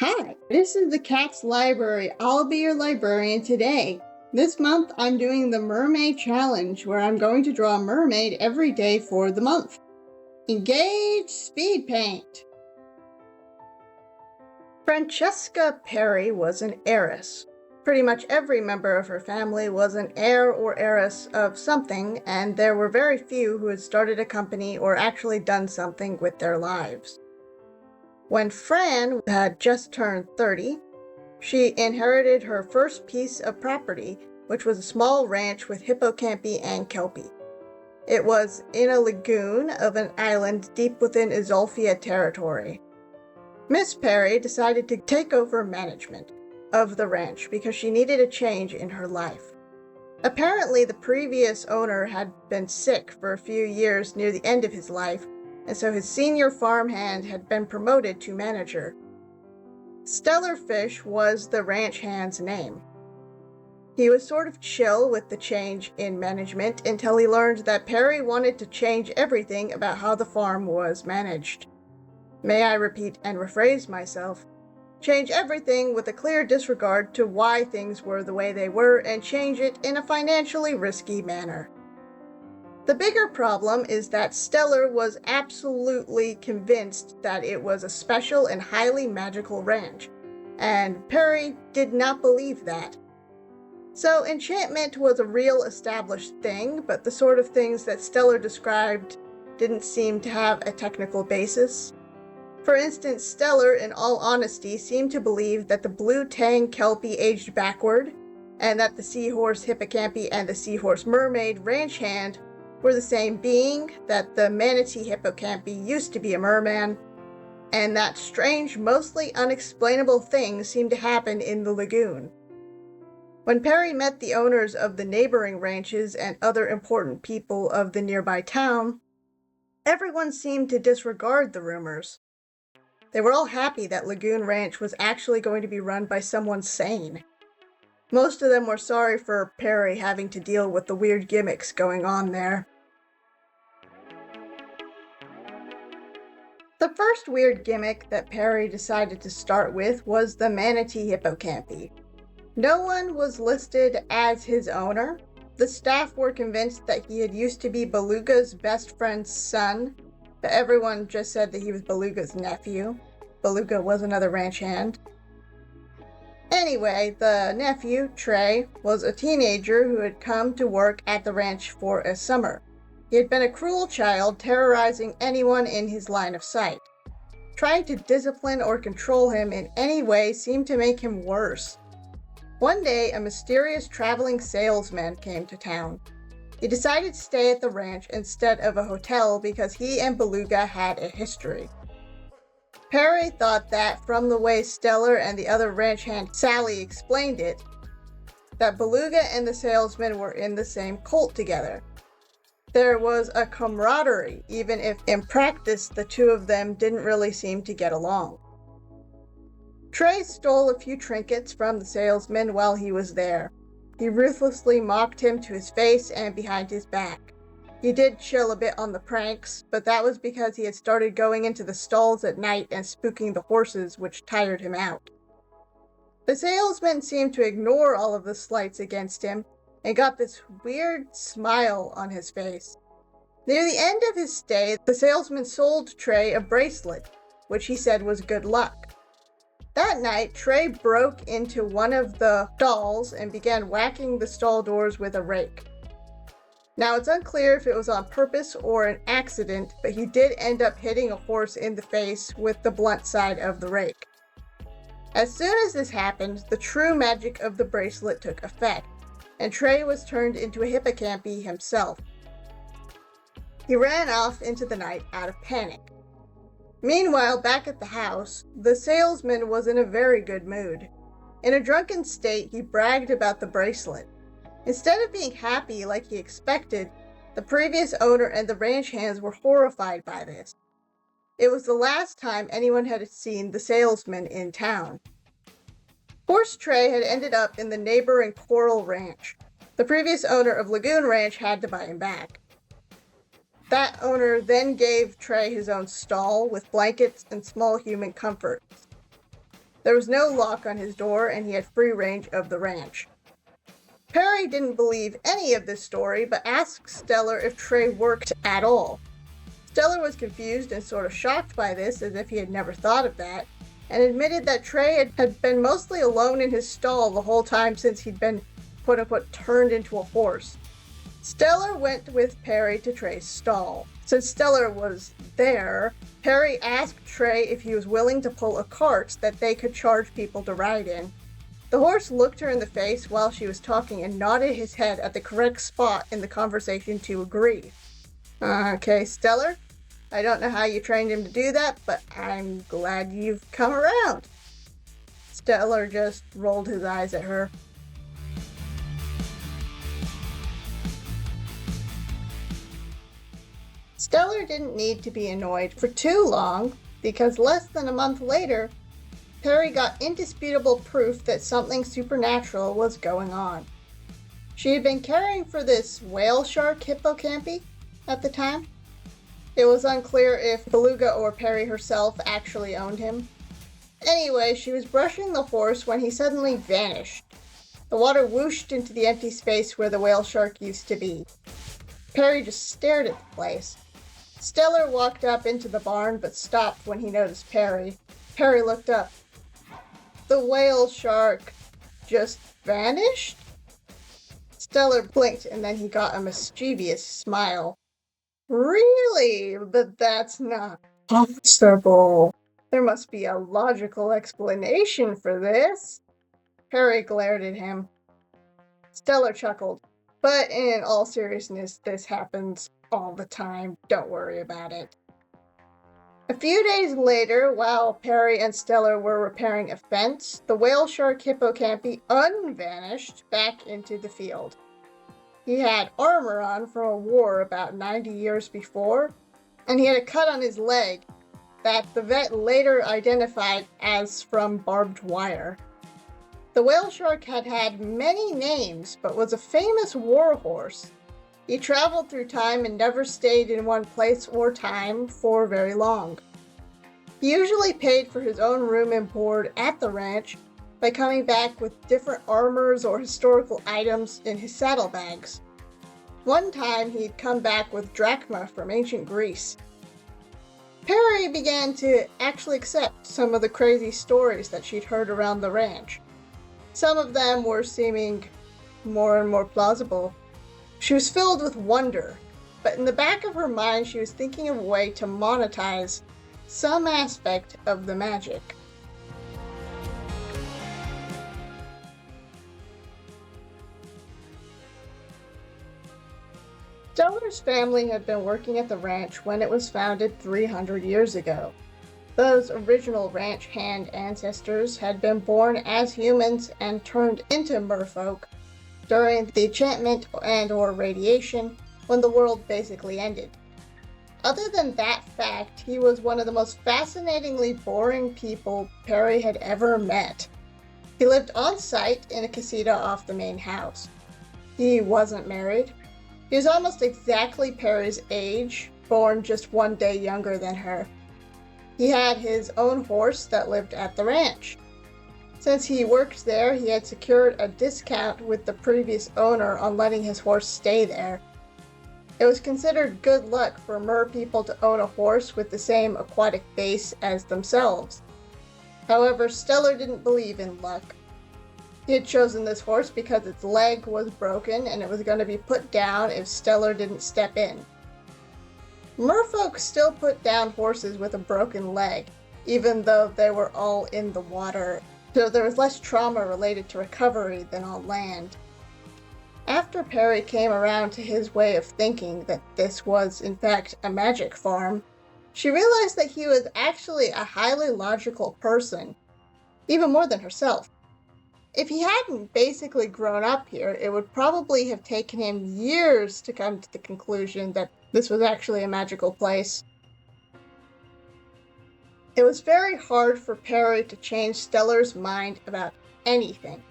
Hi, this is the Cat's Library. I'll be your librarian today. This month I'm doing the Mermay Challenge, where I'm going to draw a mermaid every day for the month. Engage speed paint! Francesca Perry was an heiress. Pretty much every member of her family was an heir or heiress of something, and there were very few who had started a company or actually done something with their lives. When Fran had just turned 30, she inherited her first piece of property, which was a small ranch with hippocampi and kelpie. It was in a lagoon of an island deep within Izolfia territory. Miss Perry decided to take over management of the ranch because she needed a change in her life. Apparently, the previous owner had been sick for a few years near the end of his life, and so his senior farmhand had been promoted to manager. Starfish was the ranch hand's name. He was sort of chill with the change in management until he learned that Perry wanted to change everything about how the farm was managed. May I repeat and rephrase myself? Change everything with a clear disregard to why things were the way they were, and change it in a financially risky manner. The bigger problem is that Stellar was absolutely convinced that it was a special and highly magical ranch, and Perry did not believe that. So enchantment was a real established thing, but the sort of things that Stellar described didn't seem to have a technical basis. For instance, Stellar, in all honesty, seemed to believe that the blue Tang kelpie aged backward, and that the seahorse hippocampi and the seahorse mermaid ranch hand were the same being, that the manatee hippocampi used to be a merman, and that strange, mostly unexplainable things seemed to happen in the lagoon. When Perry met the owners of the neighboring ranches and other important people of the nearby town, everyone seemed to disregard the rumors. They were all happy that Lagoon Ranch was actually going to be run by someone sane. Most of them were sorry for Perry having to deal with the weird gimmicks going on there. The first weird gimmick that Perry decided to start with was the manatee hippocampi. No one was listed as his owner. The staff were convinced that he had used to be Beluga's best friend's son, but everyone just said that he was Beluga's nephew. Beluga was another ranch hand. Anyway, the nephew, Trey, was a teenager who had come to work at the ranch for a summer. He had been a cruel child, terrorizing anyone in his line of sight. Trying to discipline or control him in any way seemed to make him worse. One day, a mysterious traveling salesman came to town. He decided to stay at the ranch instead of a hotel because he and Beluga had a history. Perry thought that, from the way Stellar and the other ranch hand Sally explained it, that Beluga and the salesman were in the same cult together. There was a camaraderie, even if in practice the two of them didn't really seem to get along. Trey stole a few trinkets from the salesman while he was there. He ruthlessly mocked him to his face and behind his back. He did chill a bit on the pranks, but that was because he had started going into the stalls at night and spooking the horses, which tired him out. The salesman seemed to ignore all of the slights against him, and got this weird smile on his face. Near the end of his stay, the salesman sold Trey a bracelet, which he said was good luck. That night, Trey broke into one of the stalls and began whacking the stall doors with a rake. Now, it's unclear if it was on purpose or an accident, but he did end up hitting a horse in the face with the blunt side of the rake. As soon as this happened, the true magic of the bracelet took effect, and Trey was turned into a hippocampi himself. He ran off into the night out of panic. Meanwhile, back at the house, the salesman was in a very good mood. In a drunken state, he bragged about the bracelet. Instead of being happy like he expected, the previous owner and the ranch hands were horrified by this. It was the last time anyone had seen the salesman in town. Horse Trey had ended up in the neighboring Coral Ranch. The previous owner of Lagoon Ranch had to buy him back. That owner then gave Trey his own stall with blankets and small human comforts. There was no lock on his door, and he had free range of the ranch. Perry didn't believe any of this story, but asked Stellar if Trey worked at all. Stellar was confused and sort of shocked by this, as if he had never thought of that, and admitted that Trey had been mostly alone in his stall the whole time since he'd been, quote-unquote, turned into a horse. Stellar went with Perry to Trey's stall. Since Stellar was there, Perry asked Trey if he was willing to pull a cart that they could charge people to ride in. The horse looked her in the face while she was talking and nodded his head at the correct spot in the conversation to agree. Okay, Stellar, I don't know how you trained him to do that, but I'm glad you've come around. Stellar just rolled his eyes at her. Stellar didn't need to be annoyed for too long, because less than a month later, Perry got indisputable proof that something supernatural was going on. She had been caring for this WhaleShark hippocampi at the time. It was unclear if Beluga or Perry herself actually owned him. Anyway, she was brushing the horse when he suddenly vanished. The water whooshed into the empty space where the WhaleShark used to be. Perry just stared at the place. Stellar walked up into the barn but stopped when he noticed Perry. Perry looked up. The WhaleShark just vanished? Stellar blinked and then he got a mischievous smile. Really? But that's not possible. There must be a logical explanation for this. Perry glared at him. Stellar chuckled. But in all seriousness, this happens all the time. Don't worry about it. A few days later, while Perry and Stellar were repairing a fence, the WhaleShark hippocampi unvanished back into the field. He had armor on from a war about 90 years before, and he had a cut on his leg that the vet later identified as from barbed wire. The WhaleShark had had many names, but was a famous war horse. He traveled through time and never stayed in one place or time for very long. He usually paid for his own room and board at the ranch by coming back with different armors or historical items in his saddlebags. One time he'd come back with drachma from ancient Greece. Perry began to actually accept some of the crazy stories that she'd heard around the ranch. Some of them were seeming more and more plausible. She was filled with wonder, but in the back of her mind she was thinking of a way to monetize some aspect of the magic. Stellar's family had been working at the ranch when it was founded 300 years ago. Those original ranch hand ancestors had been born as humans and turned into merfolk during the enchantment and/or radiation when the world basically ended. Other than that fact, he was one of the most fascinatingly boring people Perry had ever met. He lived on site in a casita off the main house. He wasn't married. He was almost exactly Perry's age, born just one day younger than her. He had his own horse that lived at the ranch. Since he worked there, he had secured a discount with the previous owner on letting his horse stay there. It was considered good luck for mer people to own a horse with the same aquatic base as themselves. However, Stellar didn't believe in luck. He had chosen this horse because its leg was broken and it was going to be put down if Stellar didn't step in. Merfolk still put down horses with a broken leg, even though they were all in the water, so there was less trauma related to recovery than on land. After Perry came around to his way of thinking that this was in fact a magic farm, she realized that he was actually a highly logical person, even more than herself. If he hadn't basically grown up here, it would probably have taken him years to come to the conclusion that this was actually a magical place. It was very hard for Perry to change Stellar's mind about anything.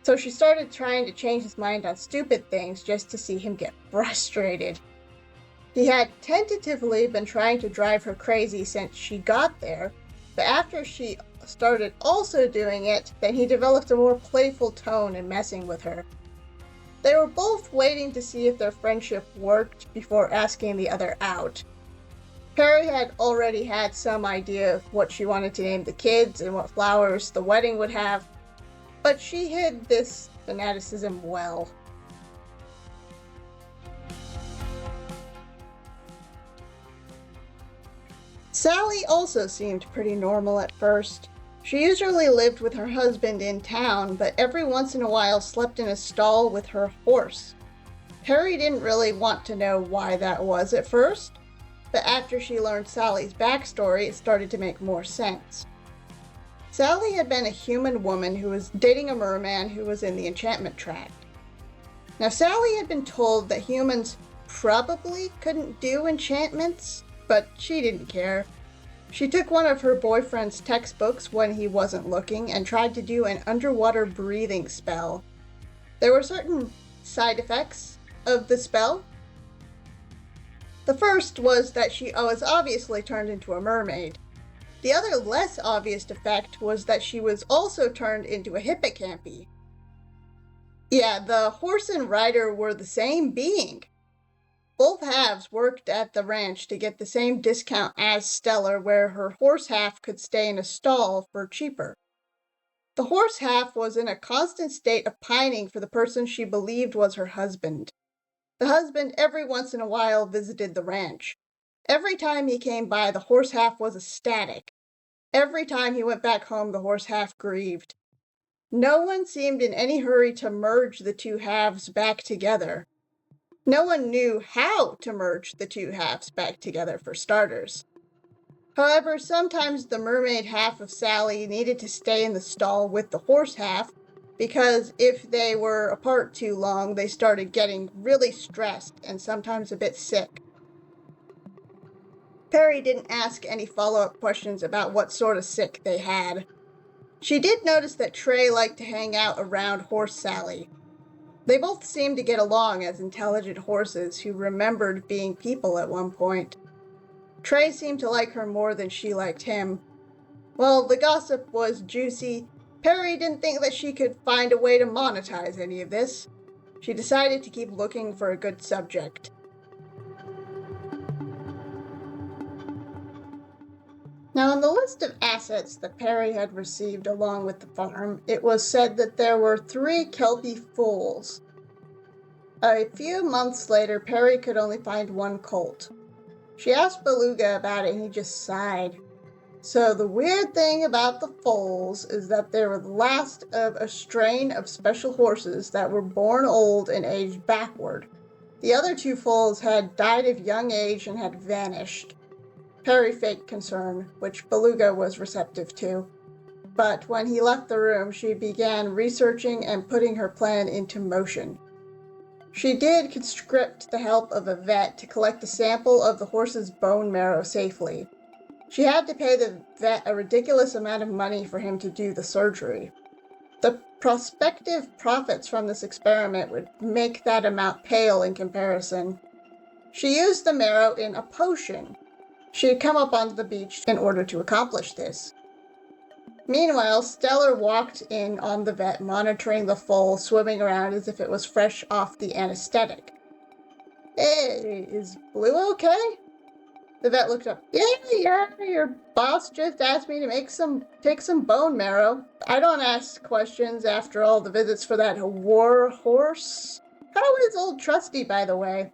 So she started trying to change his mind on stupid things just to see him get frustrated. He had tentatively been trying to drive her crazy since she got there, but after she started also doing it, then he developed a more playful tone in messing with her. They were both waiting to see if their friendship worked before asking the other out. Perry had already had some idea of what she wanted to name the kids and what flowers the wedding would have, but she hid this fanaticism well. Sally also seemed pretty normal at first. She usually lived with her husband in town, but every once in a while slept in a stall with her horse. Perry didn't really want to know why that was at first, but after she learned Sally's backstory, it started to make more sense. Sally had been a human woman who was dating a merman who was in the enchantment tract. Now, Sally had been told that humans probably couldn't do enchantments, but she didn't care. She took one of her boyfriend's textbooks when he wasn't looking and tried to do an underwater breathing spell. There were certain side effects of the spell. The first was that she was obviously turned into a mermaid. The other less obvious effect was that she was also turned into a hippocampi. Yeah, the horse and rider were the same being. Both halves worked at the ranch to get the same discount as Stellar, where her horse half could stay in a stall for cheaper. The horse half was in a constant state of pining for the person she believed was her husband. The husband every once in a while visited the ranch. Every time he came by, the horse half was ecstatic. Every time he went back home, the horse half grieved. No one seemed in any hurry to merge the two halves back together. No one knew how to merge the two halves back together, for starters. However, sometimes the mermaid half of Sally needed to stay in the stall with the horse half, because if they were apart too long, they started getting really stressed and sometimes a bit sick. Perry didn't ask any follow-up questions about what sort of sick they had. She did notice that Trey liked to hang out around Horse Sally. They both seemed to get along as intelligent horses who remembered being people at one point. Trey seemed to like her more than she liked him. While the gossip was juicy, Perry didn't think that she could find a way to monetize any of this. She decided to keep looking for a good subject. Now, on the list of assets that Perry had received along with the farm, it was said that there were 3 Kelpie foals. A few months later, Perry could only find 1 colt. She asked Beluga about it and he just sighed. So the weird thing about the foals is that they were the last of a strain of special horses that were born old and aged backward. The other 2 foals had died of young age and had vanished. Perry faked concern, which Beluga was receptive to. But when he left the room, she began researching and putting her plan into motion. She did conscript the help of a vet to collect a sample of the horse's bone marrow safely. She had to pay the vet a ridiculous amount of money for him to do the surgery. The prospective profits from this experiment would make that amount pale in comparison. She used the marrow in a potion. She had come up onto the beach in order to accomplish this. Meanwhile, Stellar walked in on the vet, monitoring the foal swimming around as if it was fresh off the anesthetic. Hey, is Blue okay? The vet looked up. Yeah, your boss just asked me to take some bone marrow. I don't ask questions after all the visits for that war horse. How is old Trusty, by the way?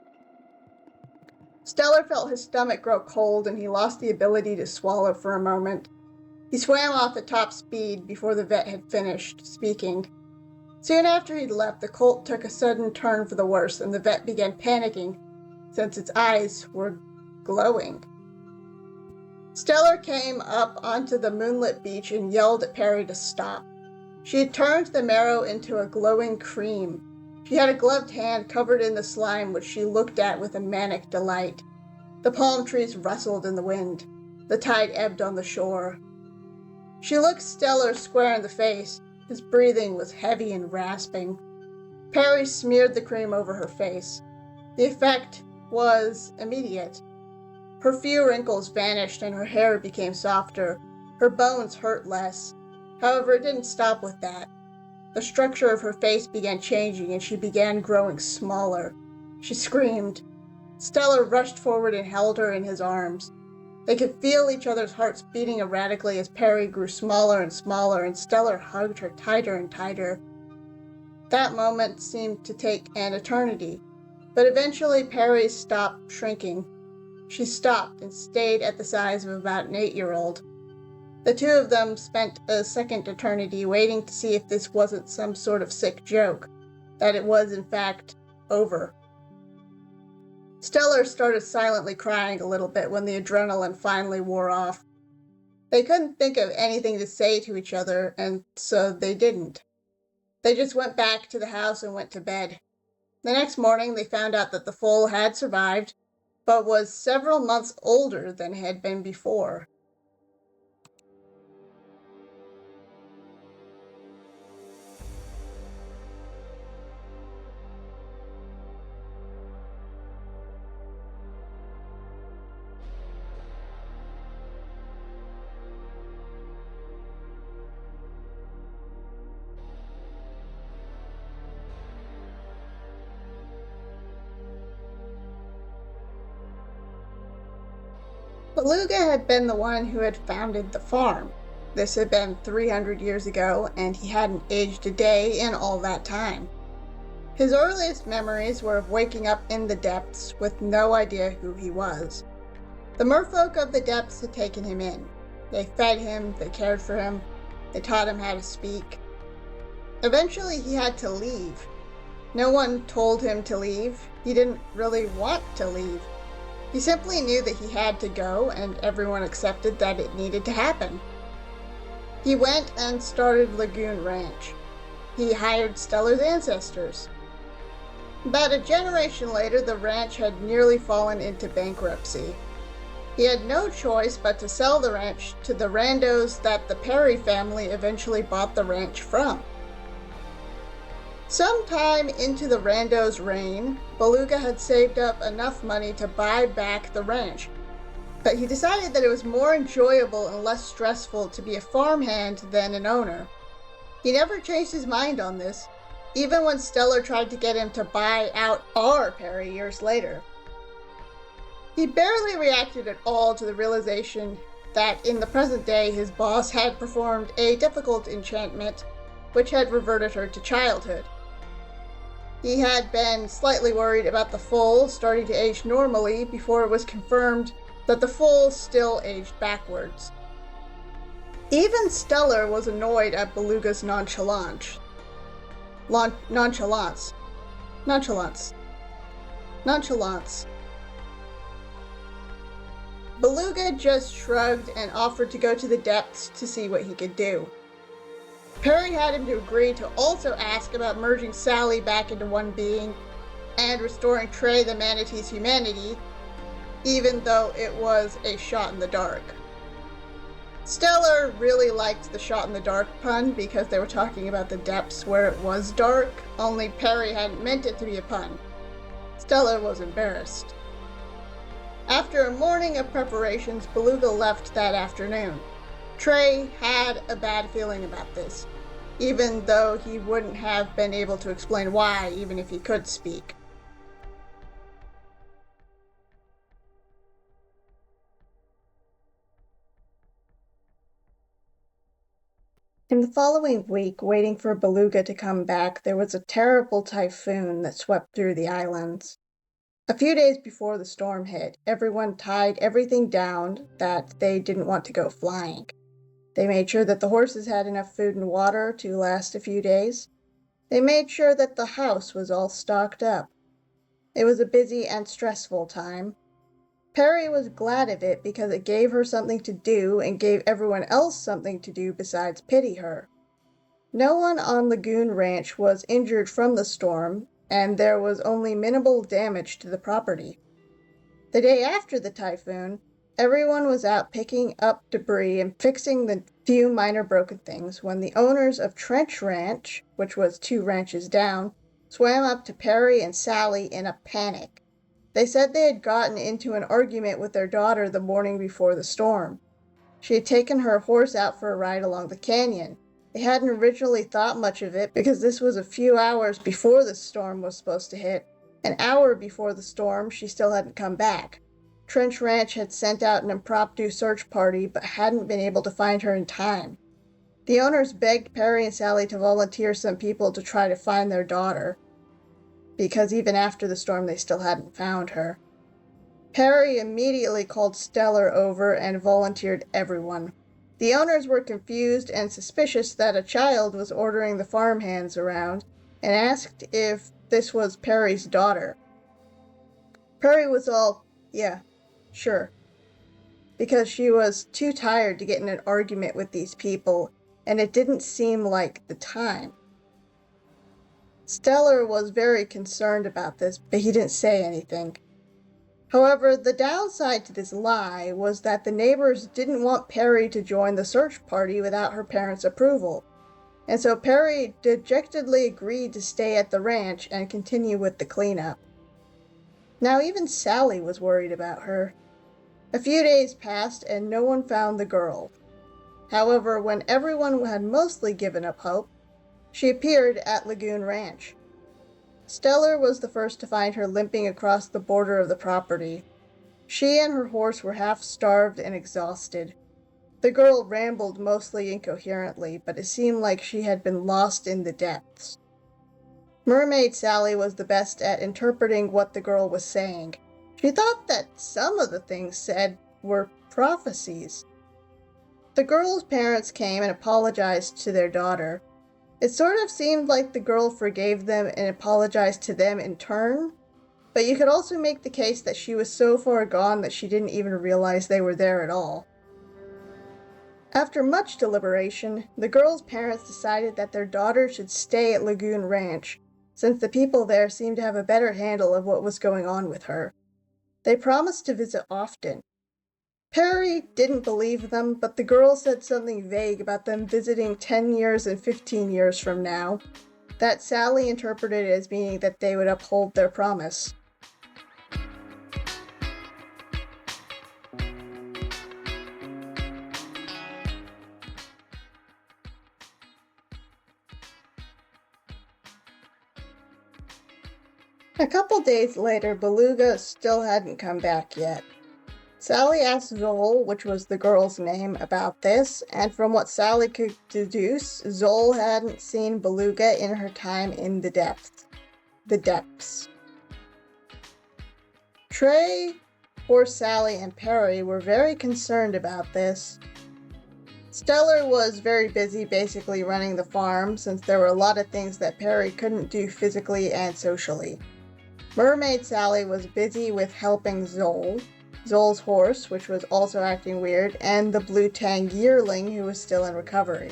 Stellar felt his stomach grow cold and he lost the ability to swallow for a moment. He swam off at top speed before the vet had finished speaking. Soon after he'd left, the colt took a sudden turn for the worse and the vet began panicking since its eyes were glowing. Stellar came up onto the moonlit beach and yelled at Perry to stop. She had turned the marrow into a glowing cream. She had a gloved hand covered in the slime, which she looked at with a manic delight. The palm trees rustled in the wind. The tide ebbed on the shore. She looked Stellar square in the face. His breathing was heavy and rasping. Perry smeared the cream over her face. The effect was immediate. Her few wrinkles vanished and her hair became softer. Her bones hurt less. However, it didn't stop with that. The structure of her face began changing and she began growing smaller. She screamed. Stellar rushed forward and held her in his arms. They could feel each other's hearts beating erratically as Perry grew smaller and smaller and Stellar hugged her tighter and tighter. That moment seemed to take an eternity, but eventually Perry stopped shrinking. She stopped and stayed at the size of about an 8-year-old. The two of them spent a second eternity waiting to see if this wasn't some sort of sick joke, that it was in fact over. Stellar started silently crying a little bit when the adrenaline finally wore off. They couldn't think of anything to say to each other, and so they didn't. They just went back to the house and went to bed. The next morning they found out that the foal had survived, but was several months older than it had been before. Beluga had been the one who had founded the farm. This had been 300 years ago, and he hadn't aged a day in all that time. His earliest memories were of waking up in the depths with no idea who he was. The merfolk of the depths had taken him in. They fed him, they cared for him, they taught him how to speak. Eventually he had to leave. No one told him to leave. He didn't really want to leave. He simply knew that he had to go, and everyone accepted that it needed to happen. He went and started Lagoon Ranch. He hired Stellar's ancestors. About a generation later, the ranch had nearly fallen into bankruptcy. He had no choice but to sell the ranch to the randos that the Perry family eventually bought the ranch from. Sometime into the rando's reign, Beluga had saved up enough money to buy back the ranch, but he decided that it was more enjoyable and less stressful to be a farmhand than an owner. He never changed his mind on this, even when Stellar tried to get him to buy out our Perry years later. He barely reacted at all to the realization that in the present day his boss had performed a difficult enchantment which had reverted her to childhood. He had been slightly worried about the foal starting to age normally before it was confirmed that the foal still aged backwards. Even Stellar was annoyed at Beluga's nonchalance. Beluga just shrugged and offered to go to the depths to see what he could do. Perry had him to agree to also ask about merging Sally back into one being and restoring Trey the Manatee's humanity, even though it was a shot in the dark. Stellar really liked the shot in the dark pun because they were talking about the depths where it was dark, only Perry hadn't meant it to be a pun. Stellar was embarrassed. After a morning of preparations, Beluga left that afternoon. Trey had a bad feeling about this, even though he wouldn't have been able to explain why, even if he could speak. In the following week, waiting for Beluga to come back, there was a terrible typhoon that swept through the islands. A few days before the storm hit, everyone tied everything down that they didn't want to go flying. They made sure that the horses had enough food and water to last a few days. They made sure that the house was all stocked up. It was a busy and stressful time. Perry was glad of it because it gave her something to do and gave everyone else something to do besides pity her. No one on Lagoon Ranch was injured from the storm, and there was only minimal damage to the property. The day after the typhoon, everyone was out picking up debris and fixing the few minor broken things when the owners of Trench Ranch, which was 2 ranches down, swam up to Perry and Sally in a panic. They said they had gotten into an argument with their daughter the morning before the storm. She had taken her horse out for a ride along the canyon. They hadn't originally thought much of it because this was a few hours before the storm was supposed to hit. An hour before the storm, she still hadn't come back. Trench Ranch had sent out an impromptu search party but hadn't been able to find her in time. The owners begged Perry and Sally to volunteer some people to try to find their daughter, because even after the storm they still hadn't found her. Perry immediately called Stellar over and volunteered everyone. The owners were confused and suspicious that a child was ordering the farmhands around, and asked if this was Perry's daughter. Perry was all, yeah, sure, because she was too tired to get in an argument with these people, and it didn't seem like the time. Stellar was very concerned about this, but he didn't say anything. However, the downside to this lie was that the neighbors didn't want Perry to join the search party without her parents' approval, and so Perry dejectedly agreed to stay at the ranch and continue with the cleanup. Now even Sally was worried about her. A few days passed and no one found the girl. However, when everyone had mostly given up hope, she appeared at Lagoon Ranch. Stellar was the first to find her limping across the border of the property. She and her horse were half starved and exhausted. The girl rambled mostly incoherently, but it seemed like she had been lost in the depths. Mermaid Sally was the best at interpreting what the girl was saying. She thought that some of the things said were prophecies. The girl's parents came and apologized to their daughter. It sort of seemed like the girl forgave them and apologized to them in turn, but you could also make the case that she was so far gone that she didn't even realize they were there at all. After much deliberation, the girl's parents decided that their daughter should stay at Lagoon Ranch, since the people there seemed to have a better handle of what was going on with her. They promised to visit often. Perry didn't believe them, but the girl said something vague about them visiting 10 years and 15 years from now, that Sally interpreted as meaning that they would uphold their promise. A couple days later, Beluga still hadn't come back yet. Sally asked Zoll, which was the girl's name, about this, and from what Sally could deduce, Zoll hadn't seen Beluga in her time in the depths. Trey, poor Sally, and Perry were very concerned about this. Stellar was very busy basically running the farm, since there were a lot of things that Perry couldn't do physically and socially. Mermaid Sally was busy with helping Zoll, Zoll's horse, which was also acting weird, and the blue Tang yearling, who was still in recovery.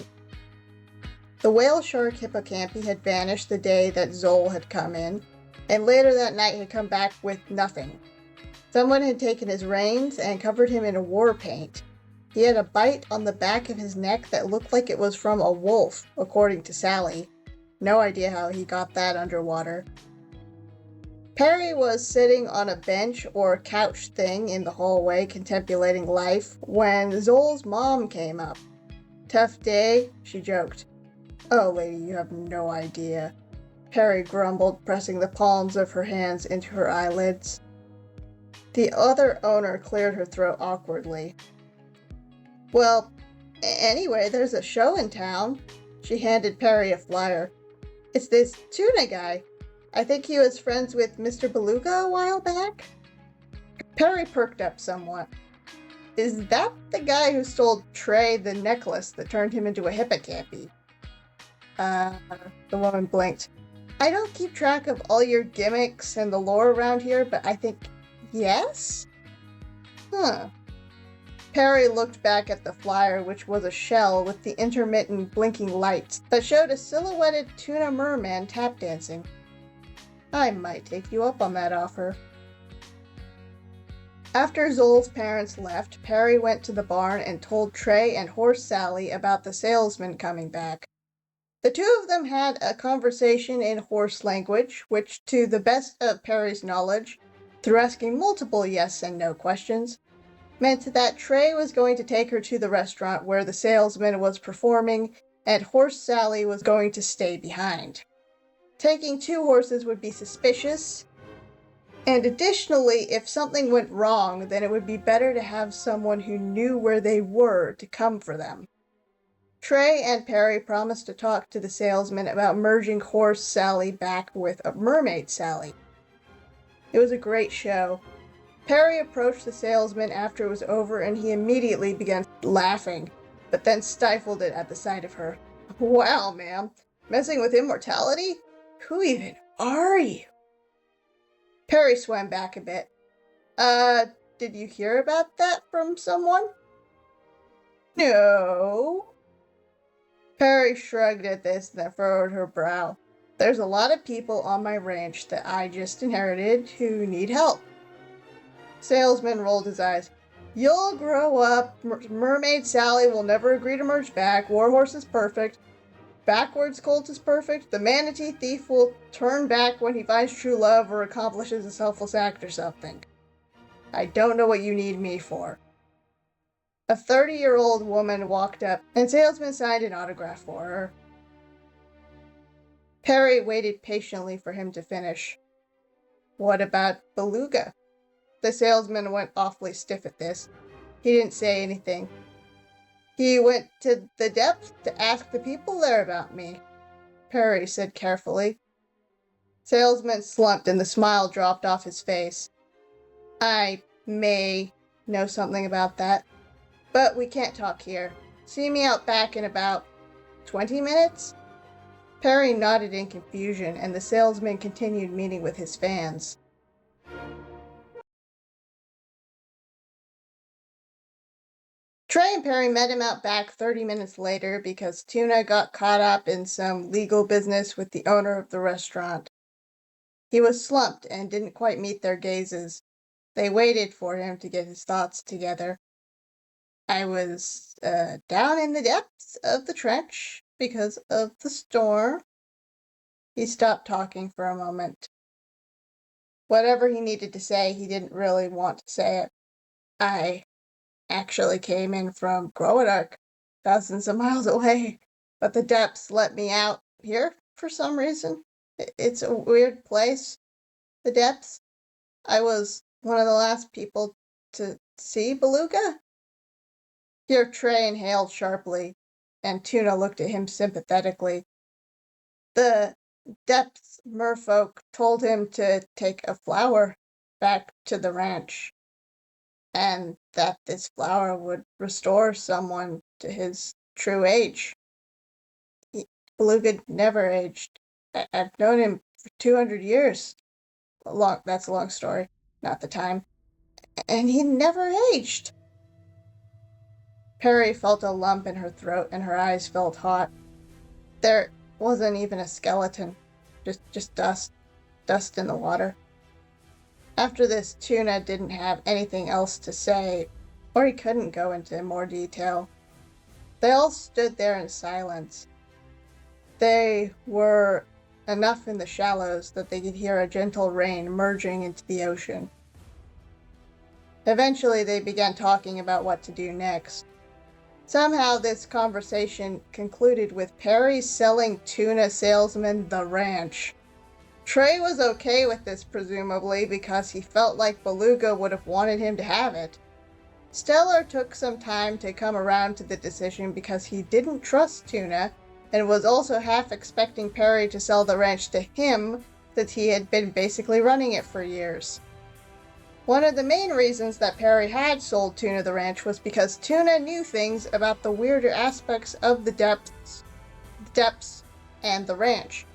The WhaleShark hippocampi had vanished the day that Zoll had come in, and later that night had come back with nothing. Someone had taken his reins and covered him in war paint. He had a bite on the back of his neck that looked like it was from a wolf, according to Sally. No idea how he got that underwater. Perry was sitting on a bench or couch thing in the hallway contemplating life when Zoll's mom came up. "Tough day?" she joked. "Oh, lady, you have no idea," Perry grumbled, pressing the palms of her hands into her eyelids. The other owner cleared her throat awkwardly. "Well, anyway, there's a show in town." She handed Perry a flyer. "It's this tuna guy. I think he was friends with Mr. Beluga a while back." Perry perked up somewhat. "Is that the guy who stole Trey the necklace that turned him into a hippocampi?" The woman blinked. "I don't keep track of all your gimmicks and the lore around here, but I think yes?" "Huh." Perry looked back at the flyer, which was a shell with the intermittent blinking lights that showed a silhouetted tuna merman tap dancing. "I might take you up on that offer." After Zoll's parents left, Perry went to the barn and told Trey and Horse Sally about the salesman coming back. The two of them had a conversation in horse language, which, to the best of Perry's knowledge, through asking multiple yes and no questions, meant that Trey was going to take her to the restaurant where the salesman was performing, and Horse Sally was going to stay behind. Taking two horses would be suspicious, and additionally, if something went wrong, then it would be better to have someone who knew where they were to come for them. Trey and Perry promised to talk to the salesman about merging Horse Sally back with a Mermaid Sally. It was a great show. Perry approached the salesman after it was over, and he immediately began laughing, but then stifled it at the sight of her. "Wow, ma'am, messing with immortality? Who even are you?" Perry swam back a bit. Did you hear about that from someone?" "No." Perry shrugged at this and then furrowed her brow. "There's a lot of people on my ranch that I just inherited who need help." Salesman rolled his eyes. "You'll grow up. Mermaid Sally will never agree to merge back. Warhorse is perfect. Backwards Colt is perfect. The Manatee thief will turn back when he finds true love or accomplishes a selfless act or something. I don't know what you need me for." A 30-year-old woman walked up, and salesman signed an autograph for her. Perry waited patiently for him to finish. "What about Beluga?" The salesman went awfully stiff at this. He didn't say anything. "He went to the depths to ask the people there about me," Perry said carefully. Salesman slumped and the smile dropped off his face. "I may know something about that, but we can't talk here. See me out back in about 20 minutes? Perry nodded in confusion, and the salesman continued meeting with his fans. Trey and Perry met him out back 30 minutes later because Tuna got caught up in some legal business with the owner of the restaurant. He was slumped and didn't quite meet their gazes. They waited for him to get his thoughts together. "I was down in the depths of the trench because of the storm." He stopped talking for a moment. Whatever he needed to say, he didn't really want to say it. "I actually came in from Growadark, thousands of miles away, but the depths let me out here for some reason. It's a weird place, the depths. I was one of the last people to see Beluga." Here Trey inhaled sharply, and Tuna looked at him sympathetically. "The depths merfolk told him to take a flower back to the ranch, and that this flower would restore someone to his true age. Beluga never aged. I've known him for 200 years. That's a long story, not the time. And he never aged." Perry felt a lump in her throat, and her eyes felt hot. There wasn't even a skeleton, just dust in the water. After this, Tuna didn't have anything else to say, or he couldn't go into more detail. They all stood there in silence. They were enough in the shallows that they could hear a gentle rain merging into the ocean. Eventually, they began talking about what to do next. Somehow, this conversation concluded with Perry selling Tuna salesman the ranch. Trey was okay with this, presumably, because he felt like Beluga would have wanted him to have it. Stellar took some time to come around to the decision because he didn't trust Tuna, and was also half expecting Perry to sell the ranch to him, since he had been basically running it for years. One of the main reasons that Perry had sold Tuna the ranch was because Tuna knew things about the weirder aspects of the depths and the ranch,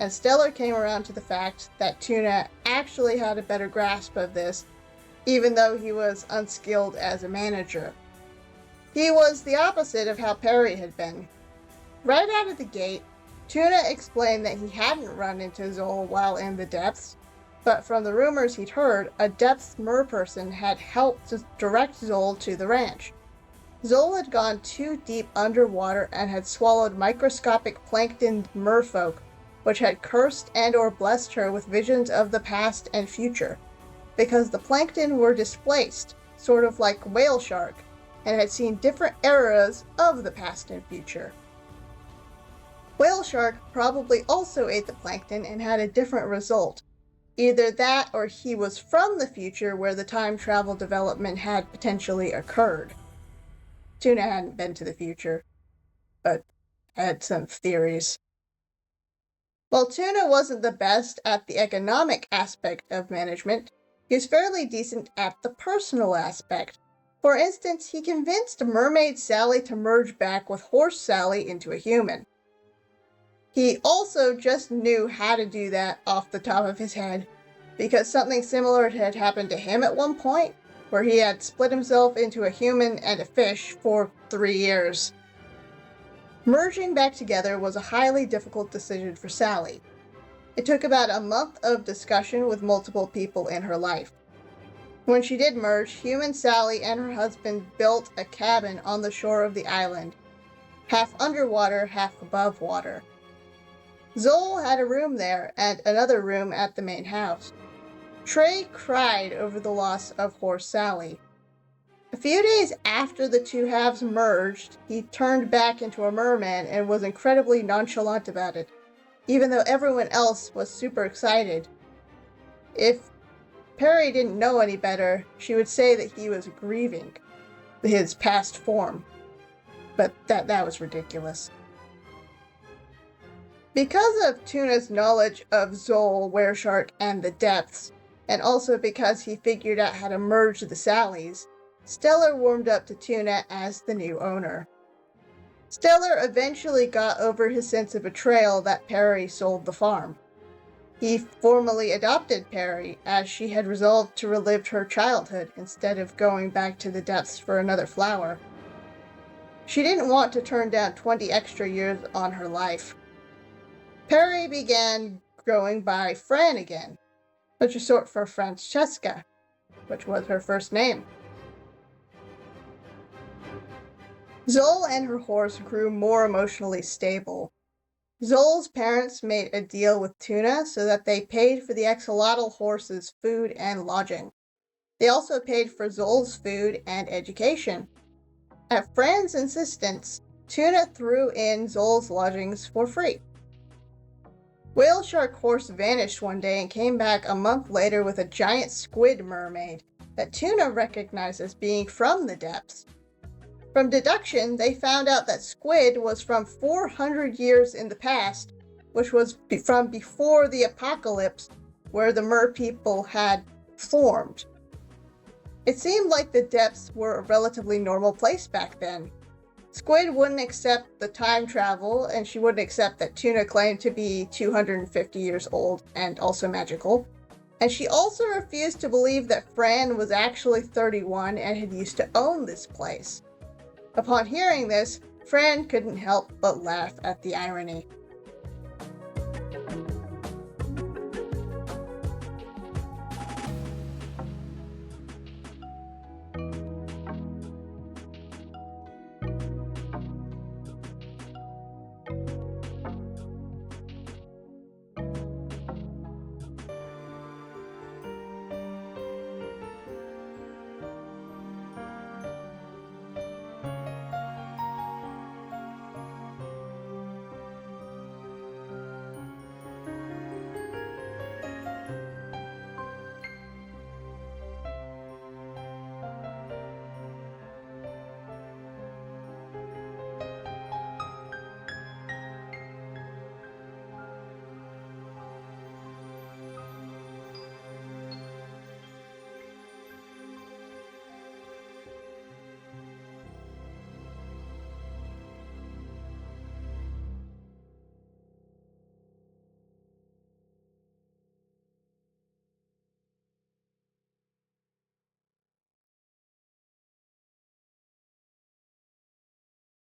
and Stellar came around to the fact that Tuna actually had a better grasp of this, even though he was unskilled as a manager. He was the opposite of how Perry had been. Right out of the gate, Tuna explained that he hadn't run into Zol while in the depths, but from the rumors he'd heard, a depths merperson had helped to direct Zol to the ranch. Zol had gone too deep underwater and had swallowed microscopic plankton merfolk, which had cursed and or blessed her with visions of the past and future. Because the plankton were displaced, sort of like WhaleShark, and had seen different eras of the past and future. WhaleShark probably also ate the plankton and had a different result. Either that or he was from the future where the time travel development had potentially occurred. Tuna hadn't been to the future, but had some theories. While Tuna wasn't the best at the economic aspect of management, he was fairly decent at the personal aspect. For instance, he convinced Mermaid Sally to merge back with Horse Sally into a human. He also just knew how to do that off the top of his head, because something similar had happened to him at one point, where he had split himself into a human and a fish for 3 years. Merging back together was a highly difficult decision for Sally. It took about a month of discussion with multiple people in her life. When she did merge, human Sally and her husband built a cabin on the shore of the island, half underwater, half above water. Zoll had a room there and another room at the main house. Trey cried over the loss of Horse Sally. A few days after the two halves merged, he turned back into a merman and was incredibly nonchalant about it, even though everyone else was super excited. If Perry didn't know any better, she would say that he was grieving his past form, but that was ridiculous. Because of Tuna's knowledge of Zoll, WhaleShark, and the depths, and also because he figured out how to merge the Sallys, Stellar warmed up to Tuna as the new owner. Stellar eventually got over his sense of betrayal that Perry sold the farm. He formally adopted Perry, as she had resolved to relive her childhood instead of going back to the depths for another flower. She didn't want to turn down 20 extra years on her life. Perry began going by Fran again, which is short for Francesca, which was her first name. Zoll and her horse grew more emotionally stable. Zoll's parents made a deal with Tuna so that they paid for the Axolotl horse's food and lodging. They also paid for Zoll's food and education. At Fran's insistence, Tuna threw in Zoll's lodgings for free. WhaleShark horse vanished one day and came back a month later with a giant squid mermaid that Tuna recognized as being from the depths. From deduction, they found out that Squid was from 400 years in the past, which was from before the apocalypse, where the mer people had formed. It seemed like the depths were a relatively normal place back then. Squid wouldn't accept the time travel, and she wouldn't accept that Tuna claimed to be 250 years old and also magical. And she also refused to believe that Fran was actually 31 and had used to own this place. Upon hearing this, Fran couldn't help but laugh at the irony.